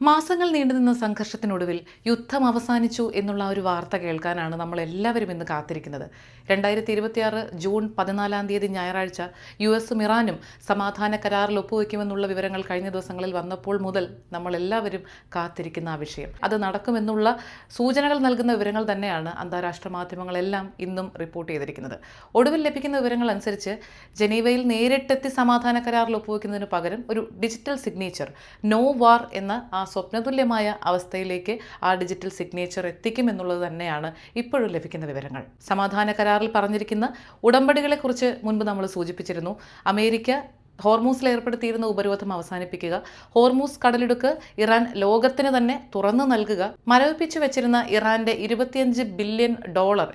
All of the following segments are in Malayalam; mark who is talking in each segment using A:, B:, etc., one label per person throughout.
A: മാസങ്ങൾ നീണ്ടുനിന്ന സംഘർഷത്തിനൊടുവിൽ യുദ്ധം അവസാനിച്ചു എന്നുള്ള ഒരു വാർത്ത കേൾക്കാനാണ് നമ്മൾ എല്ലാവരും ഇന്ന് കാത്തിരിക്കുന്നത്. 2026 ജൂൺ 14 ഞായറാഴ്ച US-ഉം ഇറാനും സമാധാന കരാറിൽ ഒപ്പുവെക്കുമെന്നുള്ള വിവരങ്ങൾ കഴിഞ്ഞ ദിവസങ്ങളിൽ വന്നപ്പോൾ മുതൽ നമ്മളെല്ലാവരും കാത്തിരിക്കുന്ന ആ വിഷയം. അത് നടക്കുമെന്നുള്ള സൂചനകൾ നൽകുന്ന വിവരങ്ങൾ തന്നെയാണ് അന്താരാഷ്ട്ര മാധ്യമങ്ങളെല്ലാം ഇന്നും റിപ്പോർട്ട് ചെയ്തിരിക്കുന്നത്. ഒടുവിൽ ലഭിക്കുന്ന വിവരങ്ങൾ അനുസരിച്ച് ജനീവയിൽ നേരിട്ടെത്തി സമാധാന കരാറിൽ ഒപ്പുവെക്കുന്നതിന് പകരം ഒരു ഡിജിറ്റൽ സിഗ്നേച്ചർ നോ വാർ എന്ന സ്വപ്നതുല്യമായ അവസ്ഥയിലേക്ക് ആ ഡിജിറ്റൽ സിഗ്നേച്ചർ എത്തിക്കുമെന്നുള്ളത് തന്നെയാണ് ഇപ്പോഴും ലഭിക്കുന്ന വിവരങ്ങൾ. സമാധാന കരാറിൽ പറഞ്ഞിരിക്കുന്ന ഉടമ്പടികളെക്കുറിച്ച് മുൻപ് നമ്മൾ സൂചിപ്പിച്ചിരുന്നു. അമേരിക്ക ഹോർമൂസിൽ ഏർപ്പെടുത്തിയിരുന്ന ഉപരോധം അവസാനിപ്പിക്കുക, ഹോർമൂസ് കടലിടുക്ക് ഇറാൻ ലോകത്തിന് തന്നെ തുറന്നു നൽകുക, മരവിപ്പിച്ചു വെച്ചിരുന്ന ഇറാന്റെ $25 ബില്യൺ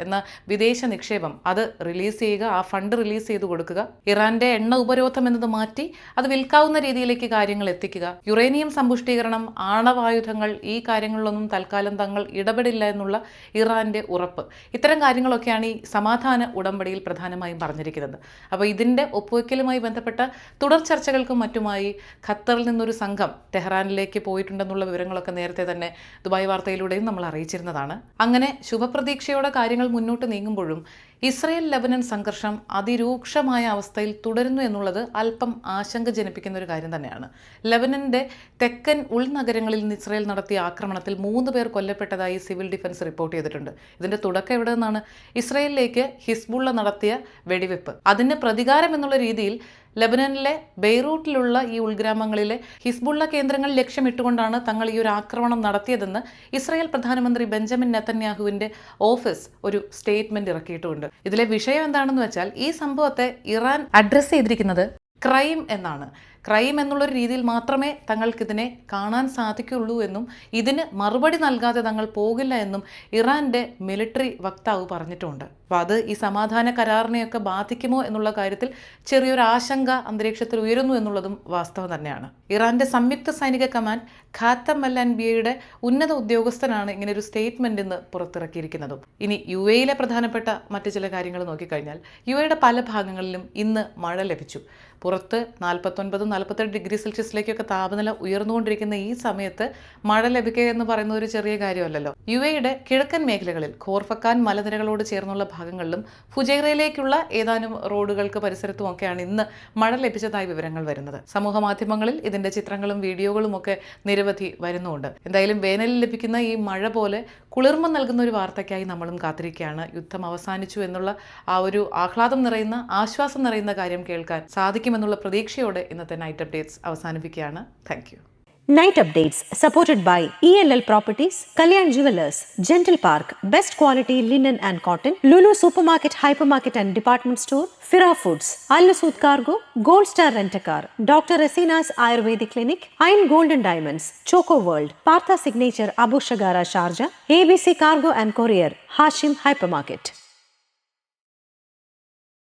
A: എന്ന വിദേശ നിക്ഷേപം അത് റിലീസ് ചെയ്യുക, ആ ഫണ്ട് റിലീസ് ചെയ്തു കൊടുക്കുക, ഇറാന്റെ എണ്ണ ഉപരോധം എന്നത് മാറ്റി അത് വിൽക്കാവുന്ന രീതിയിലേക്ക് കാര്യങ്ങൾ എത്തിക്കുക, യുറേനിയം സമ്പുഷ്ടീകരണം, ആണവായുധങ്ങൾ, ഈ കാര്യങ്ങളിലൊന്നും തൽക്കാലം തങ്ങൾ ഇടപെടില്ല എന്നുള്ള ഇറാന്റെ ഉറപ്പ്, ഇത്തരം കാര്യങ്ങളൊക്കെയാണ് ഈ സമാധാന ഉടമ്പടിയിൽ പ്രധാനമായും പറഞ്ഞിരിക്കുന്നത്. അപ്പോൾ ഇതിന്റെ ഒപ്പുവെക്കലുമായി ബന്ധപ്പെട്ട തുടർ ചർച്ചകൾക്കും മറ്റുമായി ഖത്തറിൽ നിന്നൊരു സംഘം ടെഹ്റാനിലേക്ക് പോയിട്ടുണ്ടെന്നുള്ള വിവരങ്ങളൊക്കെ നേരത്തെ തന്നെ ദുബായ് വാർത്തയിലൂടെയും നമ്മൾ അറിയിച്ചിരുന്നതാണ്. അങ്ങനെ ശുഭപ്രതീക്ഷയോടെ കാര്യങ്ങൾ മുന്നോട്ട് നീങ്ങുമ്പോഴും ഇസ്രയേൽ ലെബനൻ സംഘർഷം അതിരൂക്ഷമായ അവസ്ഥയിൽ തുടരുന്നു എന്നുള്ളത് അല്പം ആശങ്ക ജനിപ്പിക്കുന്ന ഒരു കാര്യം തന്നെയാണ്. ലെബനന്റെ തെക്കൻ ഉൾനഗരങ്ങളിൽ നിന്ന് ഇസ്രയേൽ നടത്തിയ ആക്രമണത്തിൽ 3 പേർ കൊല്ലപ്പെട്ടതായി സിവിൽ ഡിഫൻസ് റിപ്പോർട്ട് ചെയ്തിട്ടുണ്ട്. ഇതിന്റെ തുടക്കം എവിടെ നിന്നാണ്? ഇസ്രയേലിലേക്ക് ഹിസ്ബുള്ള നടത്തിയ വെടിവെപ്പ്. അതിന് പ്രതികാരം എന്നുള്ള രീതിയിൽ ലെബനനിലെ ബെയ്റൂട്ടിലുള്ള ഈ ഉൾഗ്രാമങ്ങളിലെ ഹിസ്ബുള്ള കേന്ദ്രങ്ങൾ ലക്ഷ്യമിട്ടുകൊണ്ടാണ് തങ്ങൾ ഈ ഒരു ആക്രമണം നടത്തിയതെന്ന് ഇസ്രായേൽ പ്രധാനമന്ത്രി ബെഞ്ചമിൻ നെതന്യാഹുവിന്റെ ഓഫീസ് ഒരു സ്റ്റേറ്റ്മെന്റ് ഇറക്കിയിട്ടുമുണ്ട്. ഇതിലെ വിഷയം എന്താണെന്ന് വെച്ചാൽ ഈ സംഭവത്തെ ഇറാൻ അഡ്രസ്സ് ചെയ്തിരിക്കുന്നത് ക്രൈം എന്നാണ്. ക്രൈം എന്നുള്ളൊരു രീതിയിൽ മാത്രമേ തങ്ങൾക്കിതിനെ കാണാൻ സാധിക്കുള്ളൂ എന്നും ഇതിന് മറുപടി നൽകാതെ തങ്ങൾ പോകില്ല എന്നും ഇറാന്റെ മിലിറ്ററി വക്താവ് പറഞ്ഞിട്ടുണ്ട്. അപ്പോൾ അത് ഈ സമാധാന കരാറിനെയൊക്കെ ബാധിക്കുമോ എന്നുള്ള കാര്യത്തിൽ ചെറിയൊരു ആശങ്ക അന്തരീക്ഷത്തിൽ ഉയരുന്നു എന്നുള്ളതും വാസ്തവം തന്നെയാണ്. ഇറാന്റെ സംയുക്ത സൈനിക കമാൻഡ് ഖാത്തം അൽ അൻബിയയുടെ ഉന്നത ഉദ്യോഗസ്ഥനാണ് ഇങ്ങനെ ഒരു സ്റ്റേറ്റ്മെന്റ് ഇന്ന് പുറത്തിറക്കിയിരിക്കുന്നതും. ഇനി UAE-യിലെ പ്രധാനപ്പെട്ട മറ്റു ചില കാര്യങ്ങൾ നോക്കിക്കഴിഞ്ഞാൽ UAE-യുടെ പല ഭാഗങ്ങളിലും ഇന്ന് മഴ ലഭിച്ചു. പുറത്ത് 49-48 ഡിഗ്രി സെൽഷ്യസിലേക്കൊക്കെ താപനില ഉയർന്നുകൊണ്ടിരിക്കുന്ന ഈ സമയത്ത് മഴ ലഭിക്കുക എന്ന് പറയുന്ന ഒരു ചെറിയ കാര്യമല്ലല്ലോ. UAE-യുടെ കിഴക്കൻ മേഖലകളിൽ ഖോർഫക്കാൻ മലനിരകളോട് ചേർന്നുള്ള ഭാഗങ്ങളിലും ഫുജൈറയിലേക്കുള്ള ഏതാനും റോഡുകൾക്ക് പരിസരത്തുമൊക്കെയാണ് ഇന്ന് മഴ ലഭിച്ചതായി വിവരങ്ങൾ വരുന്നത്. സമൂഹ മാധ്യമങ്ങളിൽ ഇതിന്റെ ചിത്രങ്ങളും വീഡിയോകളും ഒക്കെ നിരവധി വരുന്നുണ്ട്. എന്തായാലും വേനലിൽ ലഭിക്കുന്ന ഈ മഴ പോലെ കുളിർമ നൽകുന്ന ഒരു വാർത്തയ്ക്കായി നമ്മളും കാത്തിരിക്കുകയാണ്. യുദ്ധം അവസാനിച്ചു എന്നുള്ള ആ ഒരു ആഹ്ലാദം നിറയുന്ന, ആശ്വാസം നിറയുന്ന കാര്യം കേൾക്കാൻ സാധിക്കുമെന്നുള്ള പ്രതീക്ഷയോടെ ഇന്നത്തെ നൈറ്റ് അപ്ഡേറ്റ്സ് അവസാനിപ്പിക്കുകയാണ്. Thank you.
B: Night Updates supported by ELL Properties, Kalyan Jewelers, Gentle Park, Best Quality Linen and Cotton, Lulu Supermarket, Hypermarket and Department Store, Fira Foods, Al Nasood Cargo, Gold Star Rent-A-Car, Dr. Rasina's Ayurvedic Clinic, Ain Gold and Diamonds, Choco World, Partha Signature Abu Shagara Sharjah, ABC Cargo and Courier, Hashim Hypermarket.